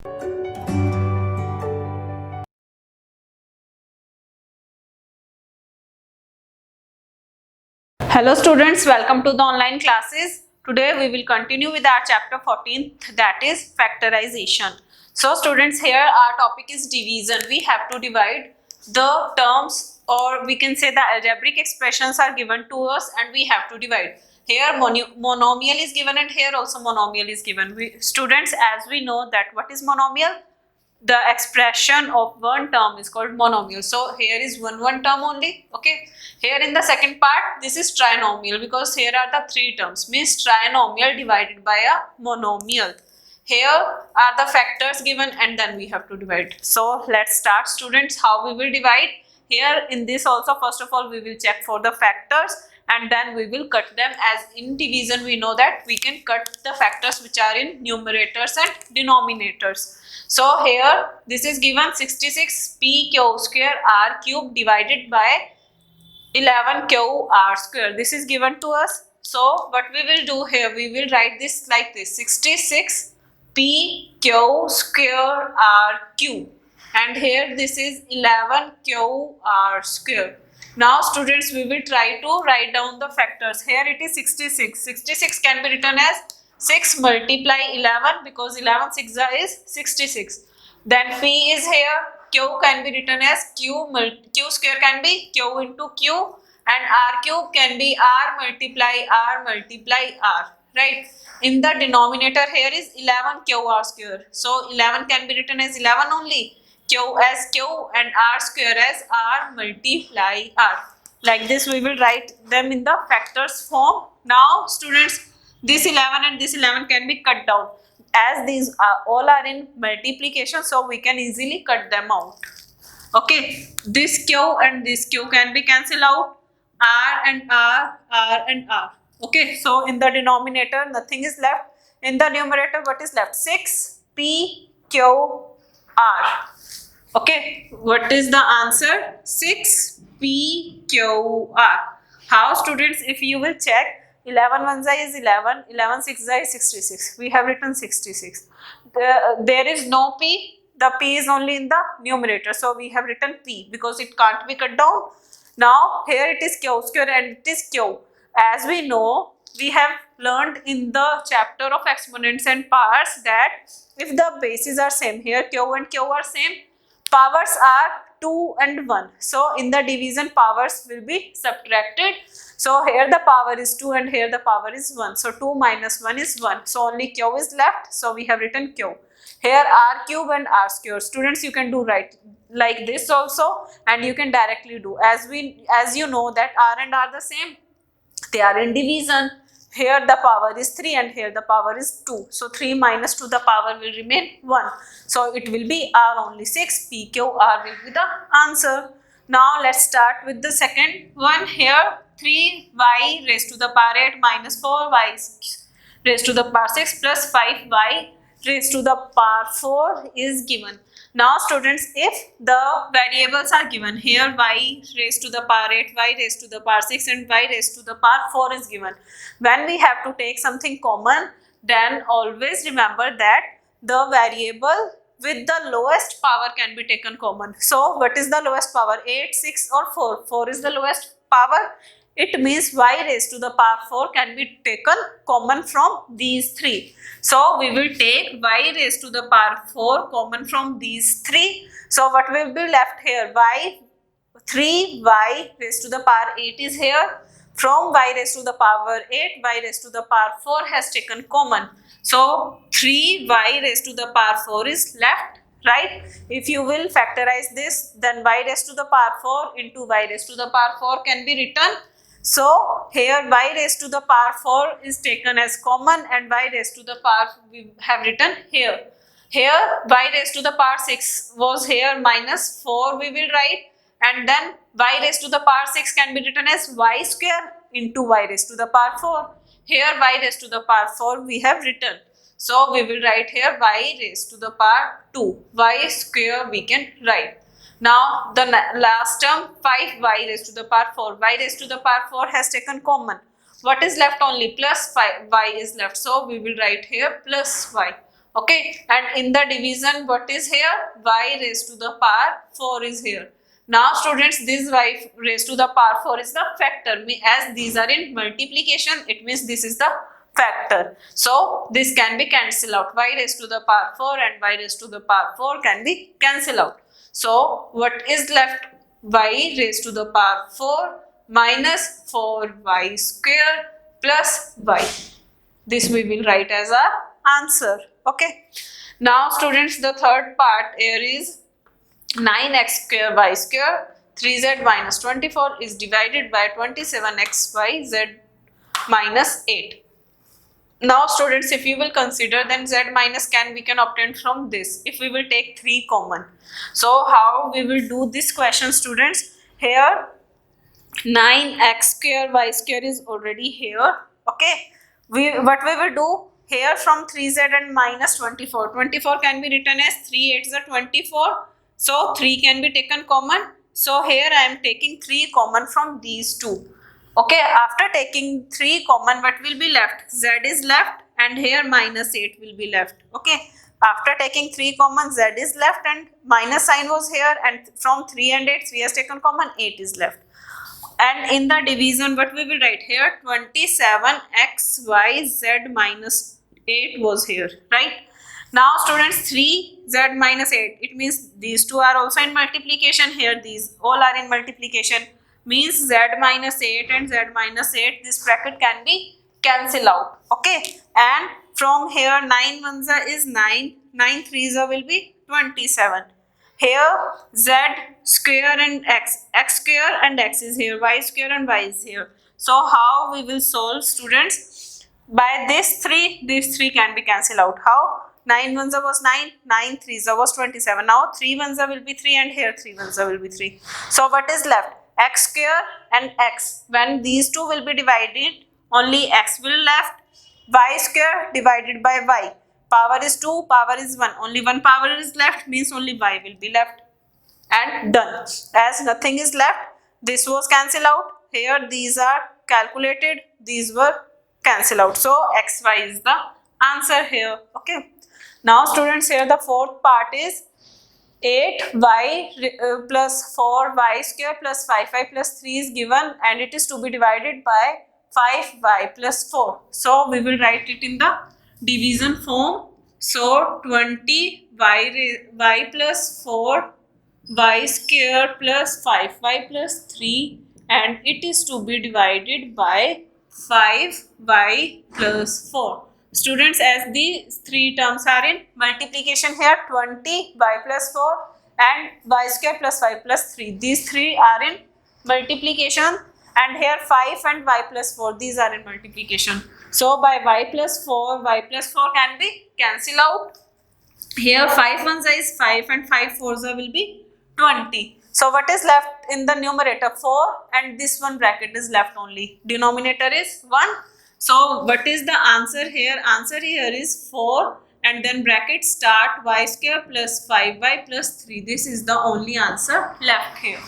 Hello students, welcome to the online classes. Today we will continue with our chapter 14th, that is factorization. So students, here our topic is division. We have to divide the terms, or we can say the algebraic expressions are given to us and we have to divide. Here monomial is given and here also monomial is given. Students, as we know that what is monomial? The expression of one term is called monomial. So here is one term only. Okay, here in the second part this is trinomial, because here are the three terms, means trinomial divided by a monomial. Here are the factors given and then we have to divide. So let's start students, how we will divide. Here in this also, first of all we will check for the factors and then we will cut them. As in division we know that we can cut the factors which are in numerators and denominators. So here this is given 66 p q square r cube divided by 11 q r square. This is given to us. So what we will do here, we will write this like this: 66 p q square r cube, and here this is 11 q r square. Now students, we will try to write down the factors. Here it is 66. 66 can be written as 6 multiply 11, because 11 6 is 66. Then p is here. Q can be written as q square can be q into q, and r cube can be r multiply r, right? In the denominator here is 11 q r square. So 11 can be written as 11 only, q as q and r square as r multiply r. Like this we will write them in the factors form. Now students, this 11 and this 11 can be cut down, as these all are in multiplication, so we can easily cut them out. Okay, this q and this q can be cancelled out, r and r and r. Okay, so in the denominator nothing is left. In the numerator what is left? 6 p q r. Okay, what is the answer? 6 p q r. How students, if you will check, 11 1 is 11, 11 6 is 66. We have written 66. There is no p, the p is only in the numerator, so we have written p because it can't be cut down. Now here it is q square and it is q. As we know, we have learned in the chapter of exponents and powers that if the bases are same, here q and q are same, powers are 2 and 1. So in the division, powers will be subtracted. So here the power is 2 and here the power is 1. So 2 minus 1 is 1. So only q is left. So we have written q. Here r cube and r square. Students, you can do right like this also, and you can directly do. As you know that r and r the same, they are in division. Here the power is 3 and here the power is 2. So 3 minus 2, the power will remain 1. So it will be r only. 6 p q r will be the answer. Now let's start with the second one. Here 3y raised to the power 8 minus 4y raised to the power 6 plus 5y raised to the power 4 is given. Now students, if the variables are given, here y raised to the power 8, y raised to the power 6 and y raised to the power 4 is given. When we have to take something common, then always remember that the variable with the lowest power can be taken common. So what is the lowest power? 8, 6 or 4? 4 is the lowest power. It means y raised to the power 4 can be taken common from these three. So we will take y raised to the power 4 common from these three. So what will be left here? 3y raised to the power 8 is here. From y raised to the power 8, y raised to the power 4 has taken common. So 3y raised to the power 4 is left, right? If you will factorize this, then y raised to the power 4 into y raised to the power 4 can be written. So here y raised to the power 4 is taken as common and y raised to the power we have written here. Here y raised to the power 6 was here, minus 4 we will write, and then y raised to the power 6 can be written as y square into y raised to the power 4. Here y raised to the power 4 we have written. So we will write here y raised to the power 2. Y square we can write. Now the last term 5y raised to the power 4. Y raised to the power 4 has taken common. What is left? Only plus 5y is left. So we will write here plus y. Okay, and in the division, what is here? Y raised to the power 4 is here. Now students, this y raised to the power 4 is the factor. As these are in multiplication, it means this is the factor. So this can be cancelled out. Y raised to the power 4 and y raised to the power 4 can be cancelled out. So what is left? Y raised to the power 4 minus 4y square plus y. This we will write as our answer. Okay. Now students, the third part here is 9x square y square 3z minus 24 is divided by 27x y z minus 8. Now students, if you will consider, then z minus we can obtain from this if we will take 3 common. So how we will do this question, students? Here 9x square y square is already here. Okay, what we will do here, from 3z and minus 24 can be written as 3 8s are 24, so 3 can be taken common. So here I am taking 3 common from these two. Okay, after taking 3 common, what will be left? Z is left and here minus 8 will be left. Okay, after taking 3 common, Z is left and minus sign was here, and from 3 and 8 3 has taken common, 8 is left. And in the division, what we will write here? 27xyz minus 8 was here, right? Now students, 3z minus 8, it means these two are also in multiplication. Here these all are in multiplication, means z minus 8 and z minus 8, this bracket can be cancelled out. Okay, and from here 9 ones is 9, 9 threes will be 27. Here z square and x square and x is here, y square and y is here. So how we will solve, students? By these three can be cancelled out. How? 9 ones was 9, 9 threes was 27. Now 3 ones will be 3 and here 3 ones will be 3. So what is left? X square and x. When these two will be divided, only x will left. Y square divided by y. Power is 2, power is 1. Only one power is left, means only y will be left. And done. As nothing is left, this was cancelled out. Here these are calculated, these were cancelled out. So xy is the answer here. Okay. Now students, here the fourth part is 8y plus 4y square plus 5y plus 3 is given, and it is to be divided by 5y plus 4. So we will write it in the division form. So 20y plus 4y square plus 5y plus 3, and it is to be divided by 5y plus 4. Students, as these three terms are in multiplication here, 20y plus 4 and y square plus 5 plus 3, these three are in multiplication, and here 5 and y plus 4, these are in multiplication. So by y plus 4 can be cancelled out. Here 5 ones is 5 and 5 fours will be 20. So what is left in the numerator? 4, and this one bracket is left only. Denominator is 1. So what is the answer here? Answer here is 4 and then bracket start y square plus 5y plus 3. This is the only answer left here.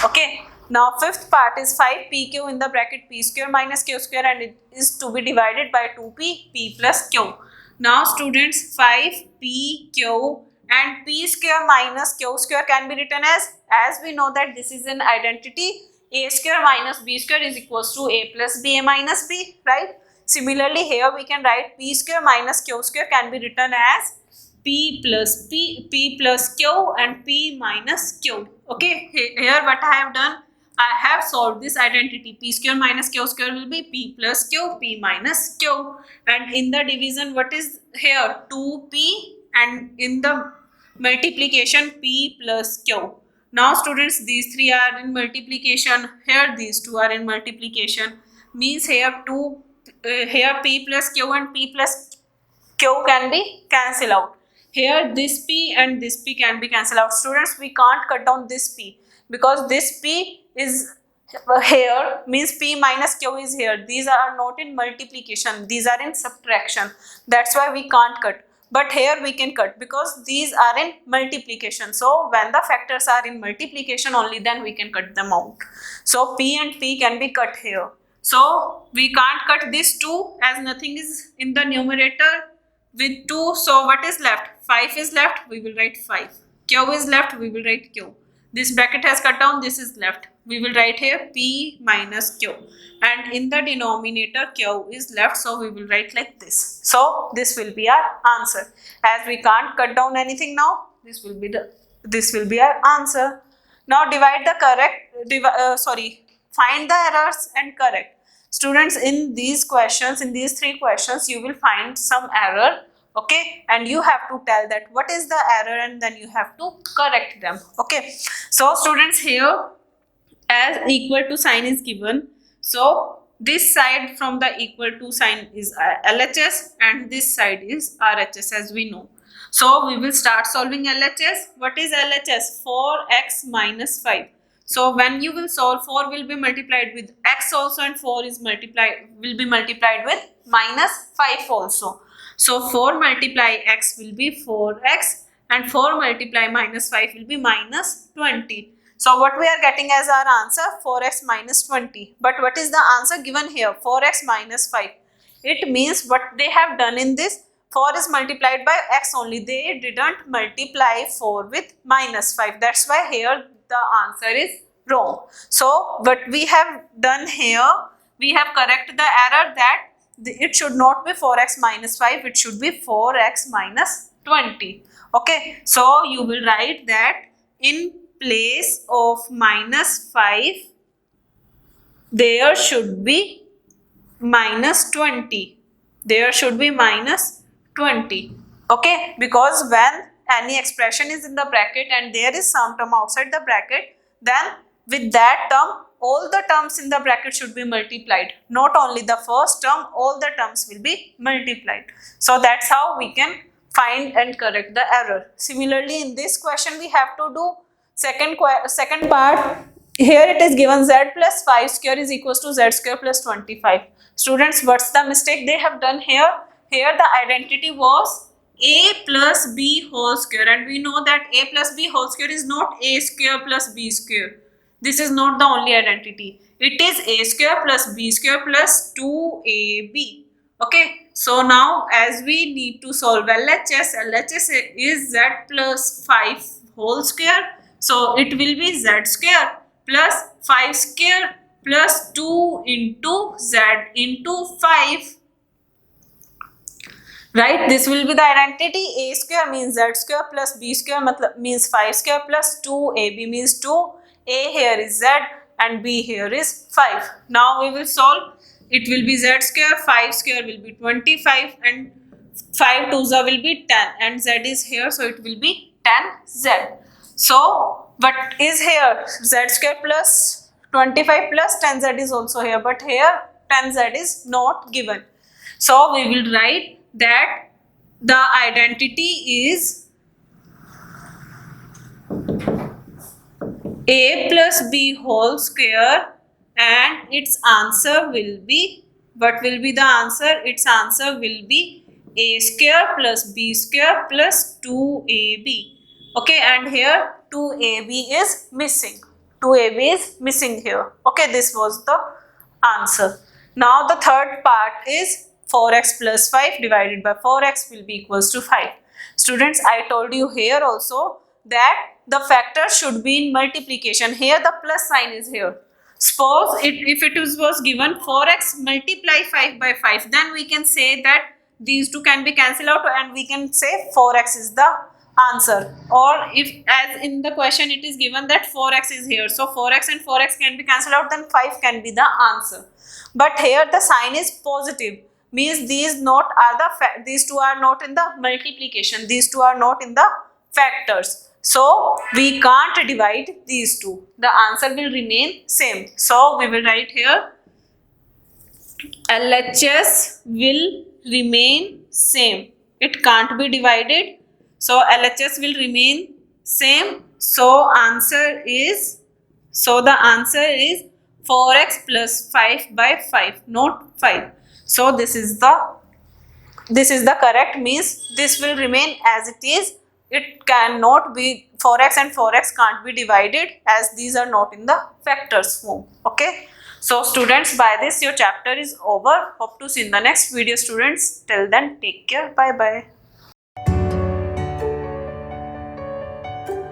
Okay. Now fifth part is 5pq in the bracket p square minus q square, and it is to be divided by 2p p plus q. Now students, 5pq and p square minus q square can be written as we know that this is an identity, a square minus b square is equals to a plus b, a minus b, right? Similarly here we can write p square minus q square can be written as p plus q and p minus q. Okay, here what I have done, I have solved this identity. P square minus q square will be p plus q, p minus q. And in the division, what is here? 2p, and in the multiplication, p plus q. Now students, these three are in multiplication. Here these two are in multiplication. Means here here p plus q and p plus q can be cancelled out. Here this p and this p can be cancelled out. Students, we can't cut down this p because this p is here, means p minus q is here. These are not in multiplication, these are in subtraction. That's why we can't cut. But here we can cut because these are in multiplication. So when the factors are in multiplication only, then we can cut them out. So p and p can be cut here. So we can't cut this 2 as nothing is in the numerator. with 2. So what is left? 5 is left, we will write 5. Q is left, we will write Q. This bracket has cut down, this is left. We will write here P minus Q. And in the denominator, Q is left, so we will write like this. So this will be our answer. As we can't cut down anything now, this will be our answer. Now divide the find the errors and correct. Students, in these questions, in these 3 questions, you will find some error, okay, and you have to tell that what is the error, and then you have to correct them, okay. So students, here as equal to sign is given, so this side from the equal to sign is LHS and this side is RHS, as we know. So we will start solving LHS. What is LHS? 4x minus 5. So when you will solve, 4 will be multiplied with x also, and 4 will be multiplied with minus 5 also. So 4 multiply x will be 4x, and 4 multiply minus 5 will be minus 20. So what we are getting as our answer? 4x minus 20. But what is the answer given here? 4x minus 5. It means what they have done in this, 4 is multiplied by x only. They didn't multiply 4 with minus 5. That's why here the answer is wrong. So what we have done here, we have corrected the error that it should not be 4x minus 5, it should be 4x minus 20. Okay, so you will write that in place of minus 5, there should be minus 20. There should be minus 20. Okay, because when any expression is in the bracket and there is some term outside the bracket, then with that term, all the terms in the bracket should be multiplied. Not only the first term, all the terms will be multiplied. So that's how we can find and correct the error. Similarly, in this question, we have to do second part. Here it is given z plus 5 square is equals to z square plus 25. Students, what's the mistake they have done here? Here the identity was a plus b whole square, and we know that a plus b whole square is not a square plus b square. This is not the only identity. It is a square plus b square plus 2ab. Okay, so now as we need to solve LHS, LHS is z plus 5 whole square. So it will be z square plus 5 square plus 2 into z into 5. Right, this will be the identity. A square means z square plus b square means 5 square plus 2ab means 2. A here is z and b here is 5. Now we will solve. It will be z square, 5 square will be 25 and 5 twos will be 10 and z is here, so it will be 10z. So what is here? Z square plus 25 plus 10z is also here, but here 10z is not given. So we will write that the identity is a plus b whole square, and its answer will be, what will be the answer? Its answer will be a square plus b square plus 2ab. Okay, and here 2ab is missing. 2ab is missing here. Okay, this was the answer. Now the third part is 4x plus 5 divided by 4x will be equals to 5. Students, I told you here also that the factor should be in multiplication. Here the plus sign is here. Suppose if it was given 4x multiply 5 by 5, then we can say that these two can be cancelled out and we can say 4x is the answer. Or if, as in the question, it is given that 4x is here, so 4x and 4x can be cancelled out, then 5 can be the answer. But here the sign is positive, means these two are not in the multiplication, these two are not in the factors. So we can't divide these two. The answer will remain same. So we will write here LHS will remain same. It can't be divided. So LHS will remain same. So the answer is 4x plus 5 by 5, not 5. So this is the correct, means this will remain as it is. It cannot be 4x and 4x can't be divided as these are not in the factors form. Okay. So students, by this your chapter is over. Hope to see in the next video students. Till then, take care. Bye bye.